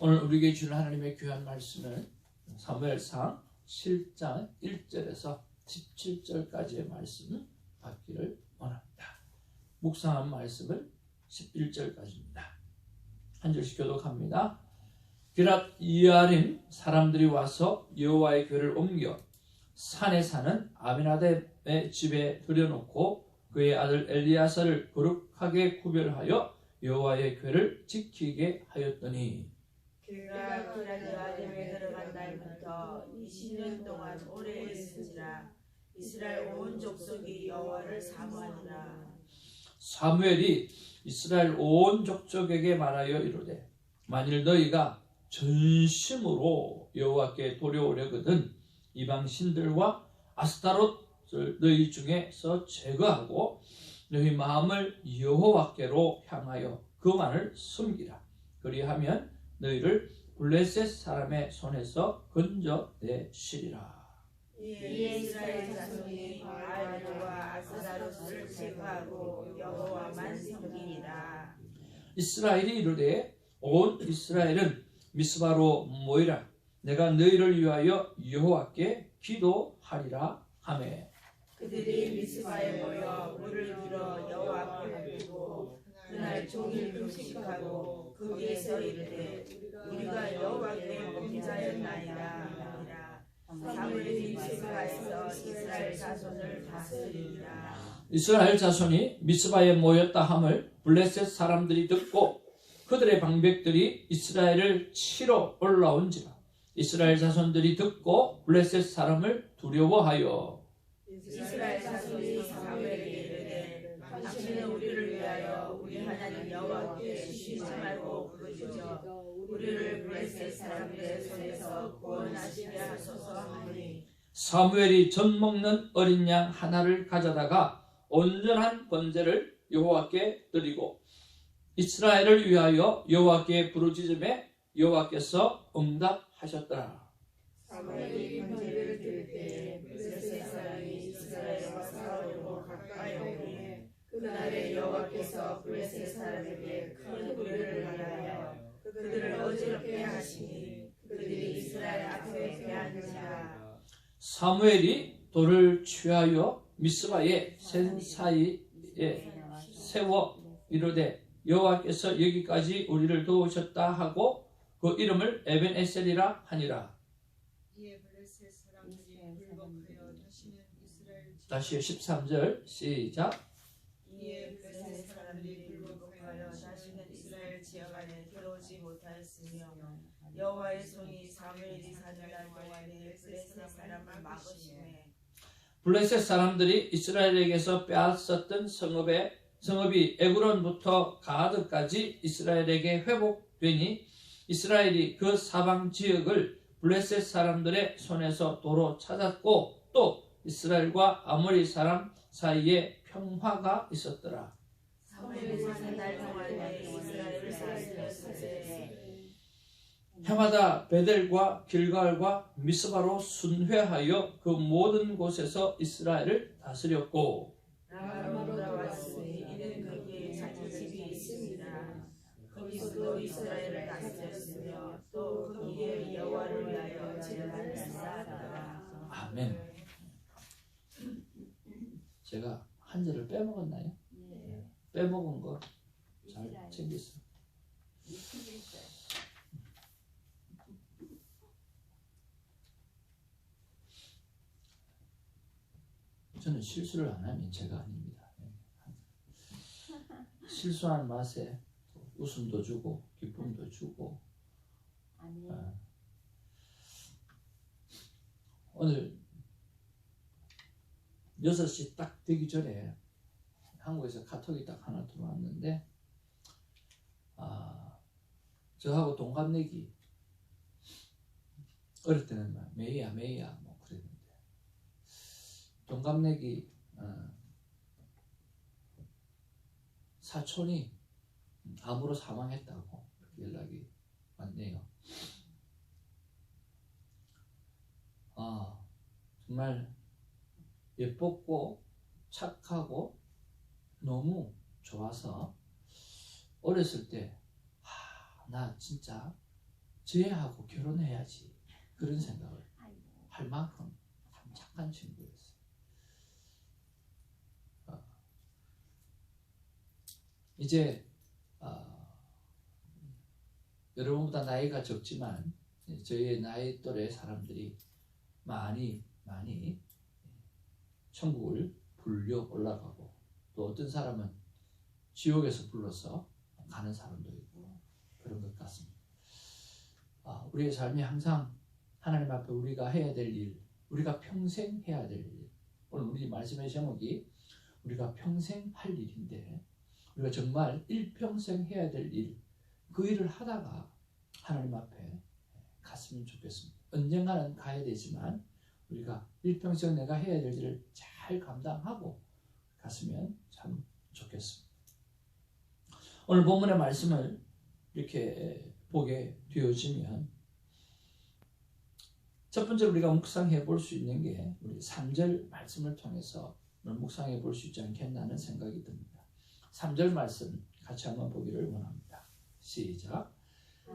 오늘 우리에게 주는 하나님의 귀한 말씀은 사무엘상 7장 1절에서 17절까지의 말씀을 받기를 원합니다. 묵상한 말씀을 11절까지입니다. 한 절씩 교독합니다. 기랏 이아림 사람들이 와서 여호와의 궤를 옮겨 산에 사는 아비나답의 집에 들여놓고 그의 아들 엘리야사를 거룩하게 구별하여 여호와의 궤를 지키게 하였더니 그가 기랏이아림에 들어간 날부터 20년 동안 오래 있은지라 이스라엘 온 족속이 여호와를 사모하니라. 사무엘이 이스라엘 온 족속에게 말하여 이르되 만일 너희가 전심으로 여호와께 돌아오려거든 이방 신들과 아스타롯을 너희 중에서 제거하고 너희 마음을 여호와께로 향하여 그만을 숨기라. 그리하면 너희를 블레셋 사람의 손에서 건져내시리라. 이에 이스라엘 자손이 바알과 아스타롯을 제거하고 여호와만 섬기니라. 이스라엘이 이르되 온 이스라엘은 미스바로 모이라. 내가 너희를 위하여 여호와께 기도하리라 하매 그들이 미스바에 모여 물을 들어 여호와 앞에 붓고 그날 종일 금식하고 거기에서 이르되 우리가 여호와께 범죄하였나이다 하니라. 사무엘이 미스바에서 이스라엘 자손을 다스리니라. 이스라엘 자손이 미스바에 모였다 함을 블레셋 사람들이 듣고 그들의 방백들이 이스라엘을 치러 올라온지라. 이스라엘 자손들이 듣고 블레셋 사람을 두려워하여 이스라엘 자손이 사무엘에게 이르되 당신은 우리를 위하여 우리 하나님 여호와께 쉬지 말고 부르짖어 우리를 블레셋 사람들의 손에서 구원하시게 하소서 하니 사무엘이 젖 먹는 어린 양 하나를 가져다가 온전한 번제를 여호와께 드리고 이스라엘을 위하여 여호와께 부르짖음에 여호와께서 응답하셨더라. 사무엘이 번제를 드릴 때에 블레셋 사람이 이스라엘과 싸우려고 가까이 오니 그날에 여호와께서 블레셋 사람에게 큰 불을 하여 그들을 어지럽게 하시니 그들이 이스라엘 앞에 패한지라. 사무엘이 돌을 취하여 미스바의 센 사이에 세워 이르되 여호와께서 여기까지 우리를 도우셨다 하고 그 이름을 에벤에셀이라 하니라. 이에 블레셋 사람들이 불복하여 다시는 이스라엘 다시 13절 시작. 이에 블레셋 사람들이 불복하여 다시는 이스라엘 지역 안에 들어오지 못하였으며 여호와의 손이 사무엘이 사는 날 동안에 블레셋 사람을 막으시매 블레셋 사람들이 이스라엘에게서 빼앗았던 성읍이 에그론부터 가드까지 이스라엘에게 회복되니 이스라엘이 그 사방 지역을 블레셋 사람들의 손에서 도로 찾았고 또 이스라엘과 아모리 사람 사이에 평화가 있었더라. 사무엘이 사는 날 동안에 이스라엘을 다스렸으되 해마다 베델과 길갈과 미스바로 순회하여 그 모든 곳에서 이스라엘을 다스렸고 라마로 돌아왔으니 이는 거기에 자기 집이 있습니다. 거기서도 이스라엘을 다스렸으며 또 거기에 여호와를 위하여 제단을 쌓았더라. 아멘. 제가 한 절을 빼먹었나요? 네. 빼먹은 거 잘 챙겼어요. 저는 실수를 안 하면 제가 아닙니다. 실수한 맛에 웃음도 주고 기쁨도 주고. 오늘 6시 딱 되기 전에 한국에서 카톡이 딱 하나 들어왔는데 저하고 동갑내기 어릴 때는 막 메이야 뭐 그랬는데 동갑내기 사촌이 암으로 사망했다고 그렇게 연락이 왔네요. 정말 예뻤고 착하고 너무 좋아서 어렸을 때 나 진짜 쟤하고 결혼해야지 그런 생각을 할 만큼 참 착한 친구였어요. 이제 여러분보다 나이가 적지만 저희 나이 또래 사람들이 많이 천국을 불려 올라가고, 또 어떤 사람은 지옥에서 불러서 가는 사람도 있고 그런 것 같습니다. 우리의 삶이 항상 하나님 앞에 우리가 해야 될 일, 우리가 평생 해야 될 일, 오늘 우리 말씀의 제목이 우리가 평생 할 일인데, 우리가 정말 일평생 해야 될 일, 그 일을 하다가 하나님 앞에 갔으면 좋겠습니다. 언젠가는 가야 되지만 우리가 일평생 내가 해야 될 일을 잘 감당하고 갔으면 참 좋겠습니다. 오늘 본문의 말씀을 이렇게 보게 되어지면 첫 번째로 우리가 묵상해 볼 수 있는 게 우리 3절 말씀을 통해서 묵상해 볼 수 있지 않겠나는 생각이 듭니다. 3절 말씀 같이 한번 보기를 원합니다. 시작.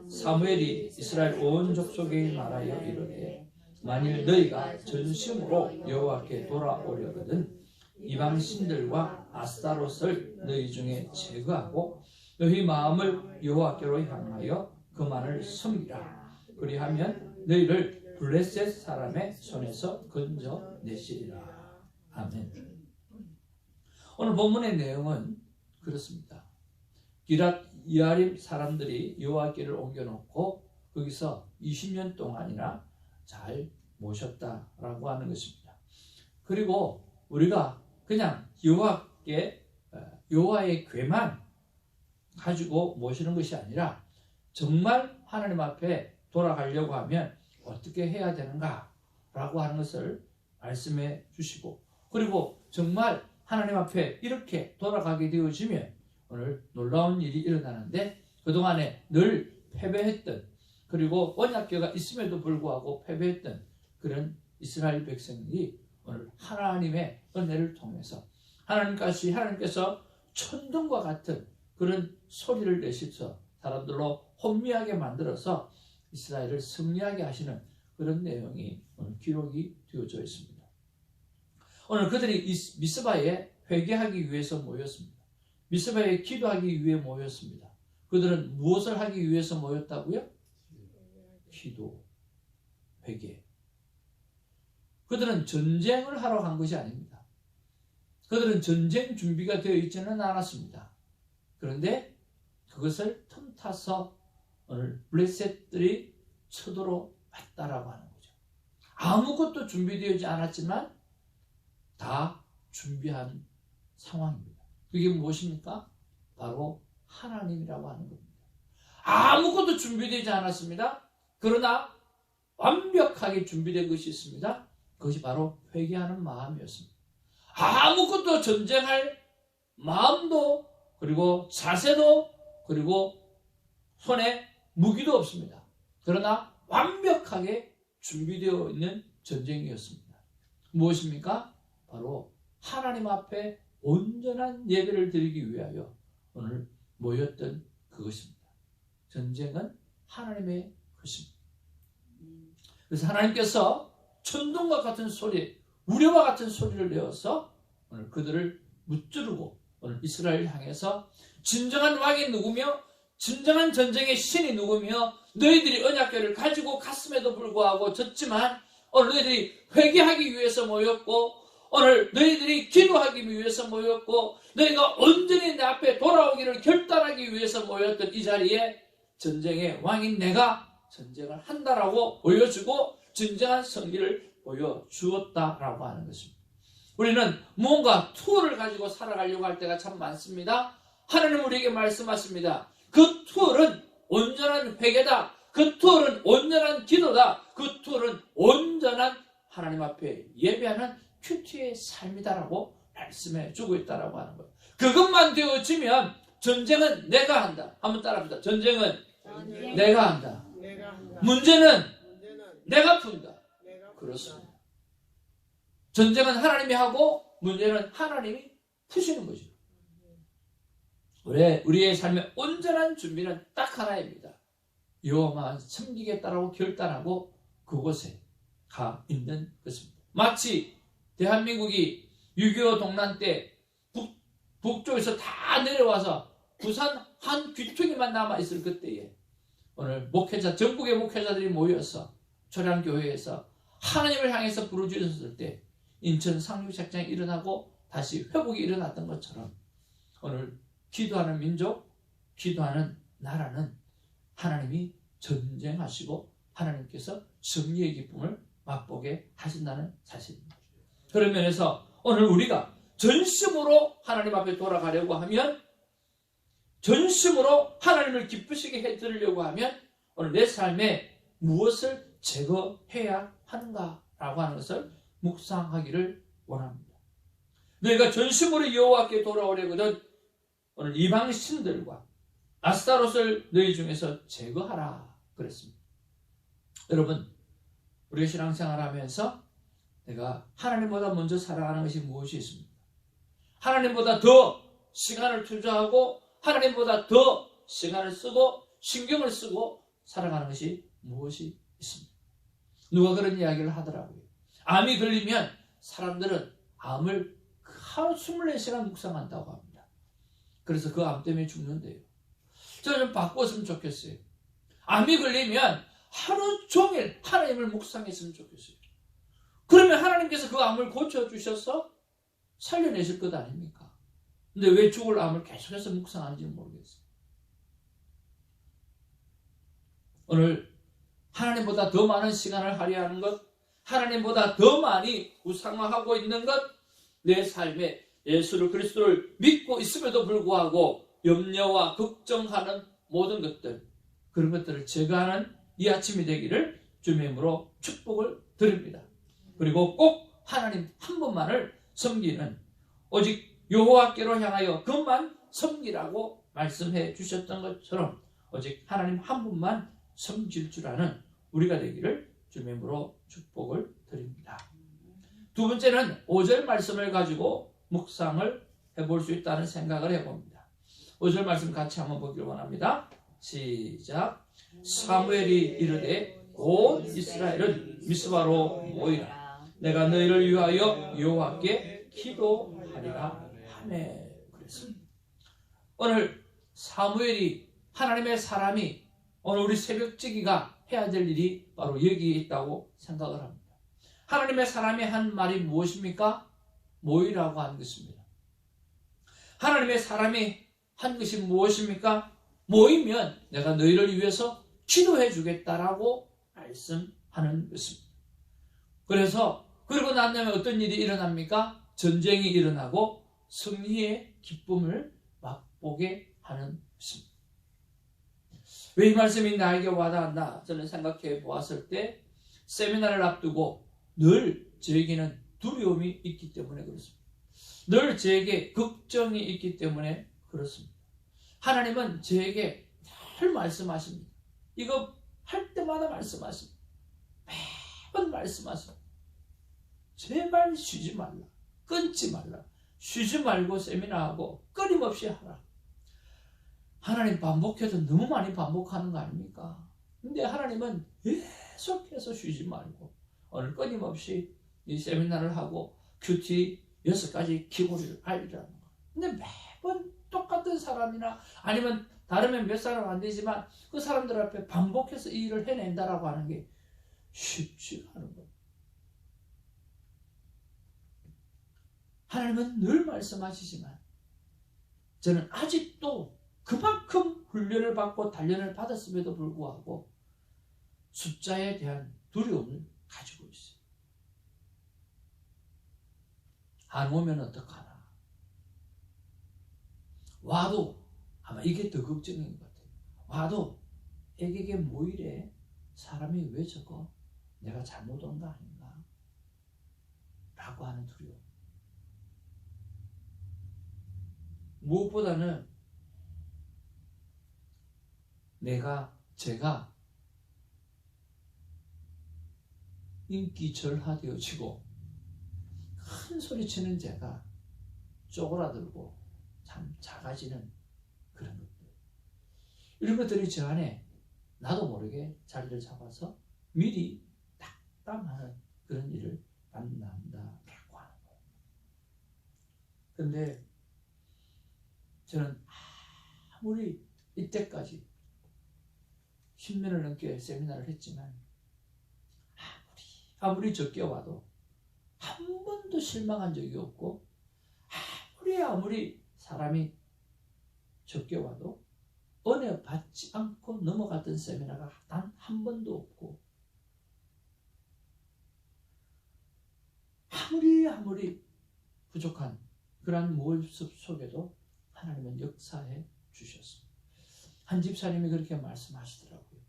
사무엘이 이스라엘 온 족속에 말하여 이르되 만일 너희가 전심으로 여호와께 돌아오려거든 이방 신들과 아스타롯을 너희 중에 제거하고 너희 마음을 여호와께로 향하여 그만을 섬기라. 그리하면 너희를 블레셋 사람의 손에서 건져내시리라. 아멘. 오늘 본문의 내용은 그렇습니다. 기랏 이아림 사람들이 여호와께를 옮겨놓고 거기서 20년 동안이나 잘 모셨다라고 하는 것입니다. 그리고 우리가 그냥 여호와의 궤만 가지고 모시는 것이 아니라 정말 하나님 앞에 돌아가려고 하면 어떻게 해야 되는가라고 하는 것을 말씀해 주시고, 그리고 정말 하나님 앞에 이렇게 돌아가게 되어지면 오늘 놀라운 일이 일어나는데, 그동안에 늘 패배했던, 그리고 언약궤가 있음에도 불구하고 패배했던 그런 이스라엘 백성들이 오늘 하나님의 은혜를 통해서 하나님께서 천둥과 같은 그런 소리를 내셔서 사람들로 혼미하게 만들어서 이스라엘을 승리하게 하시는 그런 내용이 오늘 기록이 되어져 있습니다. 오늘 그들이 미스바에 회개하기 위해서 모였습니다. 미스바에 기도하기 위해 모였습니다. 그들은 무엇을 하기 위해서 모였다고요? 기도, 회개. 그들은 전쟁을 하러 간 것이 아닙니다. 그들은 전쟁 준비가 되어 있지는 않았습니다. 그런데 그것을 틈타서 오늘 블레셋들이 쳐들어왔다라고 하는 거죠. 아무것도 준비되지 않았지만 다 준비한 상황입니다. 그게 무엇입니까? 바로 하나님이라고 하는 겁니다. 아무것도 준비되지 않았습니다. 그러나 완벽하게 준비된 것이 있습니다. 그것이 바로 회개하는 마음이었습니다. 아무것도 전쟁할 마음도, 그리고 자세도, 그리고 손에 무기도 없습니다. 그러나 완벽하게 준비되어 있는 전쟁이었습니다. 무엇입니까? 바로 하나님 앞에 온전한 예배를 드리기 위하여 오늘 모였던 그것입니다. 전쟁은 하나님의 것입니다. 그래서 하나님께서 천둥과 같은 소리, 우려와 같은 소리를 내어서 오늘 그들을 무찌르고 오늘 이스라엘을 향해서 진정한 왕이 누구며 진정한 전쟁의 신이 누구며 너희들이 언약궤를 가지고 갔음에도 불구하고 졌지만 오늘 너희들이 회개하기 위해서 모였고, 오늘 너희들이 기도하기 위해서 모였고, 너희가 온전히 내 앞에 돌아오기를 결단하기 위해서 모였던 이 자리에 전쟁의 왕인 내가 전쟁을 한다라고 보여주고 진정한 승리를 보여주었다라고 하는 것입니다. 우리는 무언가 툴을 가지고 살아가려고 할 때가 참 많습니다. 하나님은 우리에게 말씀하십니다. 그 툴은 온전한 회개다. 그 툴은 온전한 기도다. 그 툴은 온전한 하나님 앞에 예배하는 큐티의 삶이다라고 말씀해 주고 있다라고 하는 거예요. 그것만 되어지면 전쟁은 내가 한다. 한번 따라합시다. 전쟁은 내가 한다. 문제는 내가 푼다. 그렇습니다. 전쟁은 하나님이 하고 문제는 하나님이 푸시는 거죠. 우리의 삶의 온전한 준비는 딱 하나입니다. 여호와만 섬기겠다라고 결단하고 그곳에 가 있는 것입니다. 마치 대한민국이 6.25 동란 때 북쪽에서 다 내려와서 부산 한 귀퉁이만 남아있을 그때에 오늘 전국의 목회자들이 모여서 초량교회에서 하나님을 향해서 부르짖었을 때 인천 상륙작전이 일어나고 다시 회복이 일어났던 것처럼 오늘 기도하는 민족, 기도하는 나라는 하나님이 전쟁하시고 하나님께서 승리의 기쁨을 맛보게 하신다는 사실입니다. 그런 면에서 오늘 우리가 전심으로 하나님 앞에 돌아가려고 하면, 전심으로 하나님을 기쁘시게 해드리려고 하면 오늘 내 삶에 무엇을 제거해야 하는가라고 하는 것을 묵상하기를 원합니다. 너희가 전심으로 여호와께 돌아오려거든 오늘 이방 신들과 아스타롯을 너희 중에서 제거하라 그랬습니다. 여러분, 우리가 신앙생활하면서 내가 하나님보다 먼저 살아가는 것이 무엇이 있습니까? 하나님보다 더 시간을 투자하고 하나님보다 더 시간을 쓰고 신경을 쓰고 살아가는 것이 무엇이 있습니까? 누가 그런 이야기를 하더라고요. 암이 걸리면 사람들은 암을 하루 24시간 묵상한다고 합니다. 그래서 그 암 때문에 죽는데요. 저는 좀 바꿨으면 좋겠어요. 암이 걸리면 하루 종일 하나님을 묵상했으면 좋겠어요. 그러면 하나님께서 그 암을 고쳐주셔서 살려내실 것 아닙니까? 근데 왜 죽을 암을 계속해서 묵상하는지 모르겠어요. 오늘 하나님보다 더 많은 시간을 할애하는 것, 하나님보다 더 많이 우상화하고 있는 것, 내 삶에 예수 그리스도를 믿고 있음에도 불구하고 염려와 걱정하는 모든 것들, 그런 것들을 제거하는 이 아침이 되기를 주님의 이름으로 축복을 드립니다. 그리고 꼭 하나님 한 분만을 섬기는, 오직 여호와께로 향하여 그만 섬기라고 말씀해 주셨던 것처럼 오직 하나님 한 분만 섬길 줄 아는 우리가 되기를 주님의 이름으로 축복을 드립니다. 두 번째는 5절 말씀을 가지고 묵상을 해볼 수 있다는 생각을 해봅니다. 5절 말씀 같이 한번 보기를 원합니다. 시작. 사무엘이 이르되 곧 이스라엘은 미스바로 모이라. 내가 너희를 위하여 여호와께 기도하리라 하매. 그랬습니다. 오늘 사무엘이, 하나님의 사람이 오늘 우리 새벽지기가 해야 될 일이 바로 여기에 있다고 생각을 합니다. 하나님의 사람이 한 말이 무엇입니까? 모이라고 한 것입니다. 하나님의 사람이 한 것이 무엇입니까? 모이면 내가 너희를 위해서 기도해 주겠다라고 말씀하는 것입니다. 그래서 그러고 난 다음에 어떤 일이 일어납니까? 전쟁이 일어나고 승리의 기쁨을 맛보게 하는 것입니다. 왜 이 말씀이 나에게 와닿았나? 저는 생각해 보았을 때 세미나를 앞두고 늘 저에게는 두려움이 있기 때문에 그렇습니다. 늘 저에게 걱정이 있기 때문에 그렇습니다. 하나님은 저에게 늘 말씀하십니다. 이거 할 때마다 말씀하십니다. 매번 말씀하십니다. 제발 쉬지 말라. 끊지 말라. 쉬지 말고 세미나하고 끊임없이 하라. 하나님 반복해도 너무 많이 반복하는 거 아닙니까? 근데 하나님은 계속해서 쉬지 말고 오늘 끊임없이 이 세미나를 하고 큐티 6가지 기구를 알리라는 거. 근데 매번 똑같은 사람이나 아니면 다르면 몇 사람 안 되지만 그 사람들 앞에 반복해서 이 일을 해낸다라고 하는 게 쉽지가 않은 거예요. 하나님은 늘 말씀하시지만 저는 아직도 그만큼 훈련을 받고 단련을 받았음에도 불구하고 숫자에 대한 두려움을 가지고 있어요. 안 오면 어떡하나. 와도 아마 이게 더 걱정인 것 같아요. 와도 애기게 뭐 이래? 사람이 왜 저거? 내가 잘못 온 거 아닌가? 라고 하는 두려움. 무엇보다는 제가 인기절하되어지고 큰 소리치는 제가 쪼그라들고 참 작아지는 그런 것들. 이런 것들이 저 안에 나도 모르게 자리를 잡아서 미리 낙담하는 그런 일을 만난다라고 하는 거예요. 그런데 저는 아무리 이때까지 10년을 넘게 세미나를 했지만 아무리 적게 와도 한 번도 실망한 적이 없고, 아무리 사람이 적게 와도 은혜 받지 않고 넘어갔던 세미나가 단 한 번도 없고, 아무리 부족한 그러한 모습 속에도 하나님은 역사해 주셨습니다. 한 집사님이 그렇게 말씀하시더라고요.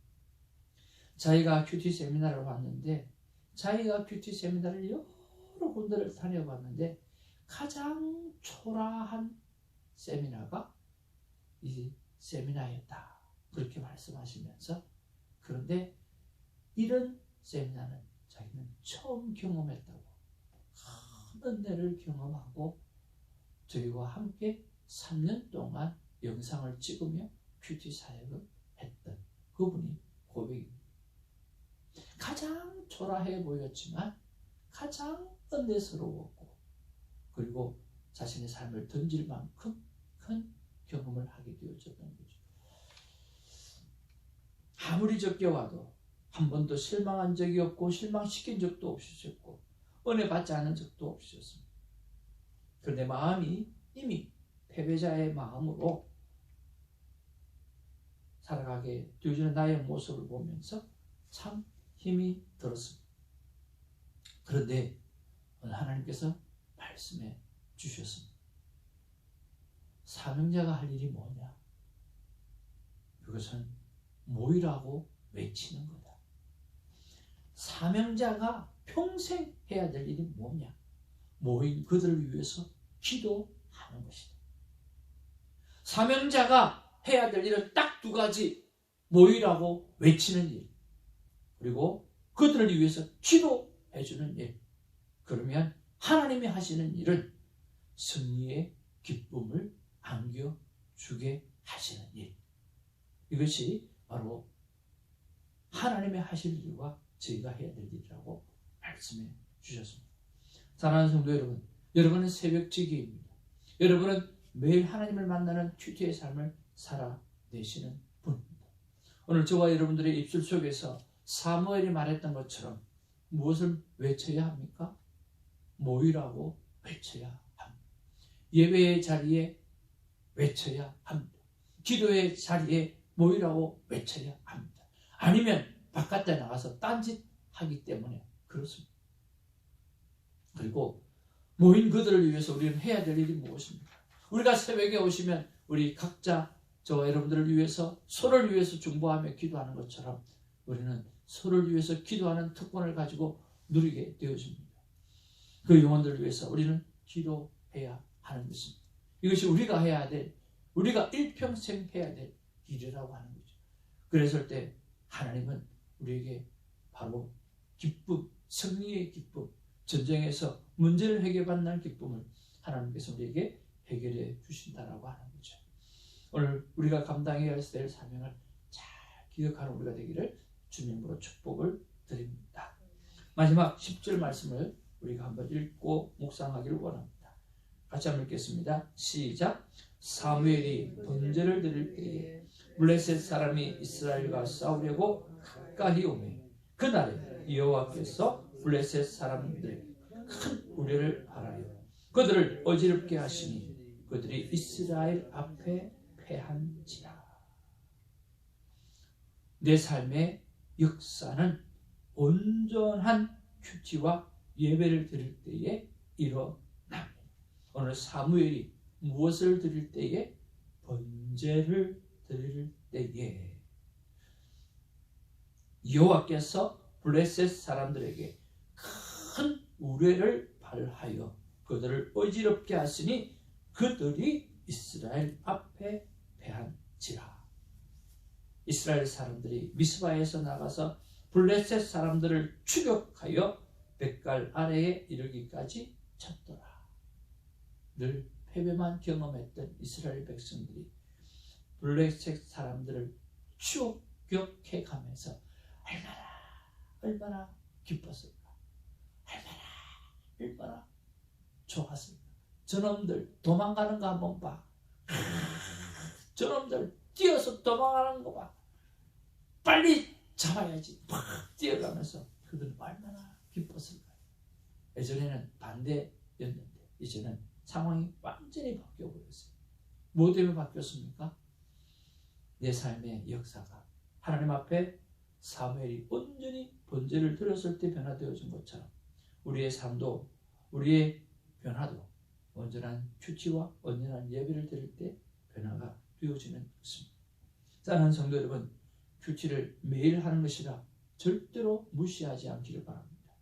자기가 큐티 세미나를 왔는데, 자기가 큐티 세미나를 여러 군데를 다녀봤는데 가장 초라한 세미나가 이 세미나였다, 그렇게 말씀하시면서, 그런데 이런 세미나는 자기는 처음 경험했다고, 큰 은혜를 경험하고 저희와 함께 3년 동안 영상을 찍으며 큐티 사역을 했던 그분이 고백입니다. 가장 초라해 보였지만 가장 은혜스러웠고, 그리고 자신의 삶을 던질 만큼 큰 경험을 하게 되어졌던 거죠. 아무리 적게 와도 한 번도 실망한 적이 없고, 실망시킨 적도 없으셨고, 은혜 받지 않은 적도 없으셨습니다. 그런데 마음이 이미 패배자의 마음으로 살아가게 되어지는 나의 모습을 보면서 참 힘이 들었습니다. 그런데 오늘 하나님께서 말씀해 주셨습니다. 사명자가 할 일이 뭐냐? 그것은 모이라고 외치는 거다. 사명자가 평생 해야 될 일이 뭐냐? 모인 그들을 위해서 기도하는 것이다. 사명자가 해야 될 일은 딱 두 가지: 모이라고 외치는 일, 그리고 그들을 위해서 기도해 주는 일. 그러면 하나님이 하시는 일은 승리의 기쁨을 안겨주게 하시는 일. 이것이 바로 하나님의 하실 일과 저희가 해야 될 일이라고 말씀해 주셨습니다. 사랑하는 성도 여러분, 여러분은 새벽지기입니다. 여러분은 매일 하나님을 만나는 큐티의 삶을 살아내시는 분입니다. 오늘 저와 여러분들의 입술 속에서 사무엘이 말했던 것처럼 무엇을 외쳐야 합니까? 모이라고 외쳐야 합니다. 예배의 자리에 외쳐야 합니다. 기도의 자리에 모이라고 외쳐야 합니다. 아니면 바깥에 나가서 딴짓하기 때문에 그렇습니다. 그리고 모인 그들을 위해서 우리는 해야 될 일이 무엇입니까? 우리가 새벽에 오시면 우리 각자 저와 여러분들을 위해서, 서로를 위해서 중보하며 기도하는 것처럼 우리는 서로를 위해서 기도하는 특권을 가지고 누리게 되어집니다. 그 영혼들을 위해서 우리는 기도해야 하는 것입니다. 이것이 우리가 해야 될, 우리가 일평생 해야 될 일이라고 하는 거죠. 그랬을 때 하나님은 우리에게 바로 기쁨, 승리의 기쁨, 전쟁에서 문제를 해결받는 기쁨을 하나님께서 우리에게 해결해 주신다라고 하는 거죠. 오늘 우리가 감당해야 될 사명을 잘 기억하는 우리가 되기를 주님으로 축복을 드립니다. 마지막 10절 말씀을 우리가 한번 읽고 묵상하기를 원합니다. 같이 한번 읽겠습니다. 시작. 사무엘이 번제를 드릴 때에 블레셋 사람이 이스라엘과 싸우려고 가까이 오매 그날에 여호와께서 블레셋 사람들에게 큰 우려를 하라여 그들을 어지럽게 하시니 그들이 이스라엘 앞에 패한지라. 내 삶의 역사는 온전한 큐티와 예배를 드릴 때에 일어납니다. 오늘 사무엘이 무엇을 드릴 때에? 번제를 드릴 때에 여호와께서 블레셋 사람들에게 큰 우레를 발하여 그들을 어지럽게 하시니 그들이 이스라엘 앞에 패한지라. 이스라엘 사람들이 미스바에서 나가서 블레셋 사람들을 추격하여 뱃갈 아래에 이르기까지 쳤더라. 늘 패배만 경험했던 이스라엘 백성들이 블레셋 사람들을 합격해가면서 얼마나 기뻤을까, 얼마나 좋았을까. 저놈들 도망가는 거 한번 봐. 저놈들 뛰어서 도망가는 거 봐. 빨리 잡아야지. 막 뛰어가면서 그들은 얼마나 기뻤을까요? 예전에는 반대였는데 이제는 상황이 완전히 바뀌어버렸어요. 뭐 때문에 바뀌었습니까? 내 삶의 역사가 하나님 앞에 사무엘이 온전히 번제를 드렸을 때 변화되어진 것처럼 우리의 삶도, 우리의 변화도 온전한 규칙과 온전한 예배를 드릴 때 변화가 되어지는 것입니다. 사랑하는 성도 여러분, 규칙을 매일 하는 것이라 절대로 무시하지 않기를 바랍니다.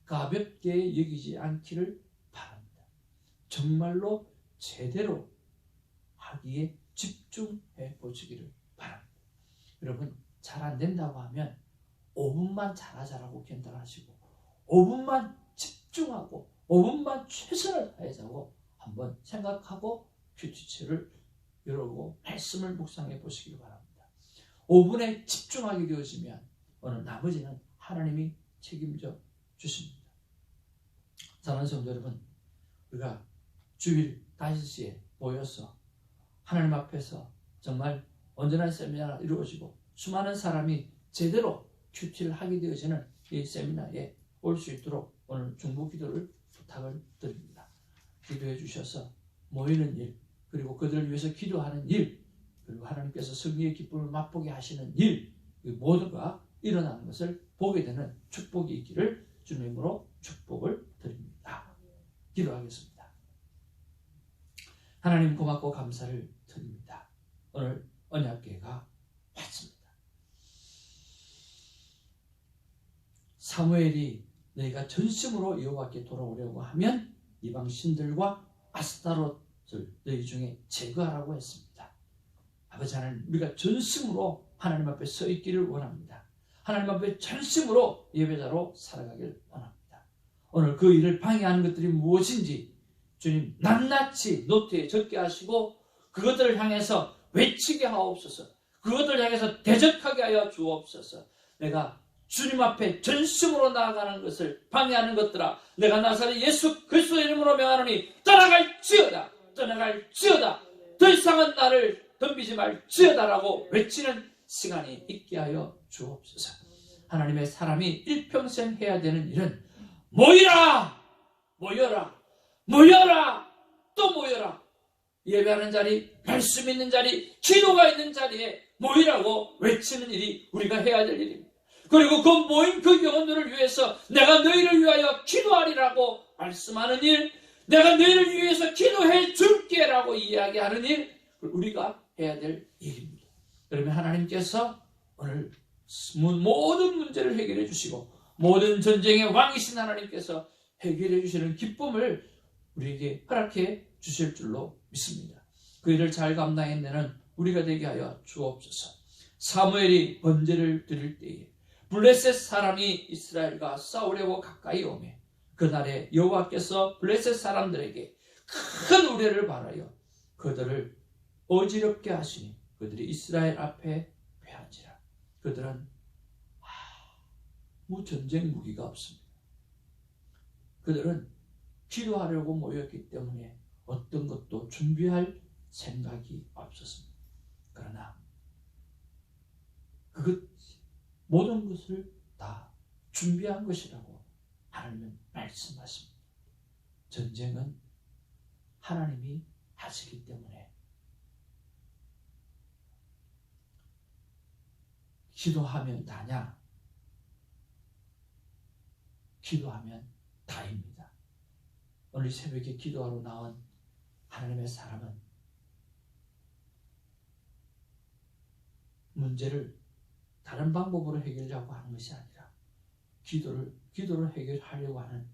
가볍게 여기지 않기를 바랍니다. 정말로 제대로 하기에 집중해 보시기를 바랍니다. 여러분, 잘 안 된다고 하면 5분만 잘하자라고 견단하시고 5분만 집중하고 5분만 최선을 다해자고 한번 생각하고 큐티체를 열고 말씀을 묵상해 보시기 바랍니다. 5분에 집중하게 되어지면 오늘 나머지는 하나님이 책임져 주십니다. 사랑하는 성도 여러분, 우리가 주일 5시에 모여서 하나님 앞에서 정말 온전한 세미나가 이루어지고 수많은 사람이 제대로 큐티를 하게 되어지는 이 세미나에 올 수 있도록 오늘 중보 기도를 부탁을 드립니다. 기도해 주셔서 모이는 일, 그리고 그들을 위해서 기도하는 일, 그리고 하나님께서 승리의 기쁨을 맛보게 하시는 일, 이 모두가 일어나는 것을 보게 되는 축복이 있기를 주님으로 축복을 드립니다. 기도하겠습니다. 하나님 고맙고 감사를 드립니다. 오늘 언약궤가 왔습니다. 사무엘이 너희가 전심으로 여호와께 돌아오려고 하면 이방 신들과 아스타롯을 너희 중에 제거하라고 했습니다. 아버지 하나님, 우리가 전심으로 하나님 앞에 서 있기를 원합니다. 하나님 앞에 전심으로 예배자로 살아가길 원합니다. 오늘 그 일을 방해하는 것들이 무엇인지 주님 낱낱이 노트에 적게 하시고 그것들을 향해서 외치게 하옵소서. 그것들을 향해서 대적하게 하여 주옵소서. 내가 주님 앞에 전심으로 나아가는 것을 방해하는 것들아, 내가 나사렛 예수 그리스도의 이름으로 명하노니 떠나갈지어다, 떠나갈지어다, 더 이상은 나를 덤비지 말지어다라고 외치는 시간이 있게 하여 주옵소서. 하나님의 사람이 일평생 해야 되는 일은 모이라, 모여라, 모여라, 또 모여라. 예배하는 자리, 말씀 있는 자리, 기도가 있는 자리에 모이라고 외치는 일이 우리가 해야 될 일입니다. 그리고 그 모인 그 영혼들을 위해서 내가 너희를 위하여 기도하리라고 말씀하는 일, 내가 너희를 위해서 기도해 줄게라고 이야기하는 일, 우리가 해야 될 일입니다. 그러면 하나님께서 오늘 모든 문제를 해결해 주시고 모든 전쟁의 왕이신 하나님께서 해결해 주시는 기쁨을 우리에게 허락해 주실 줄로 믿습니다. 그 일을 잘 감당해내는 우리가 되게 하여 주옵소서. 사무엘이 번제를 드릴 때에 블레셋 사람이 이스라엘과 싸우려고 가까이 오매 그날에 여호와께서 블레셋 사람들에게 큰 우레를 발하여 그들을 어지럽게 하시니 그들이 이스라엘 앞에 패한지라. 그들은 아무 전쟁 무기가 없습니다. 그들은 기도하려고 모였기 때문에 어떤 것도 준비할 생각이 없었습니다. 그러나 모든 것을 다 준비한 것이라고 하나님은 말씀하십니다. 전쟁은 하나님이 하시기 때문에 기도하면 다냐? 기도하면 다입니다. 오늘 새벽에 기도하러 나온 하나님의 사람은 문제를 다른 방법으로 해결하려고 하는 것이 아니라 기도를 해결하려고 하는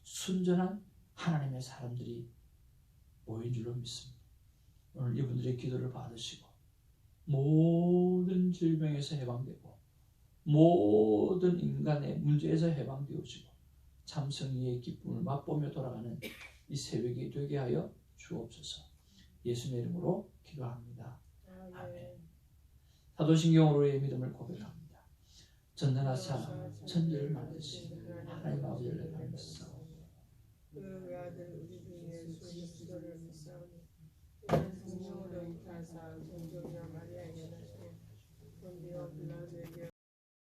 순전한 하나님의 사람들이 모인 줄로 믿습니다. 오늘 이분들의 기도를 받으시고 모든 질병에서 해방되고 모든 인간의 문제에서 해방되어지고 참승리의 기쁨을 맛보며 돌아가는 이 새벽이 되게 하여 주옵소서. 예수님의 이름으로 기도합니다. 아멘. 사도신경으로 우리의 믿음을 고백합니다. 전능하사 천지를 만드신 하나님 아버지를 내가 믿사 그 외아들 우리 중에 소위 기도를 믿사오니 이는 성령으로 인하사 동정녀 마리아에게는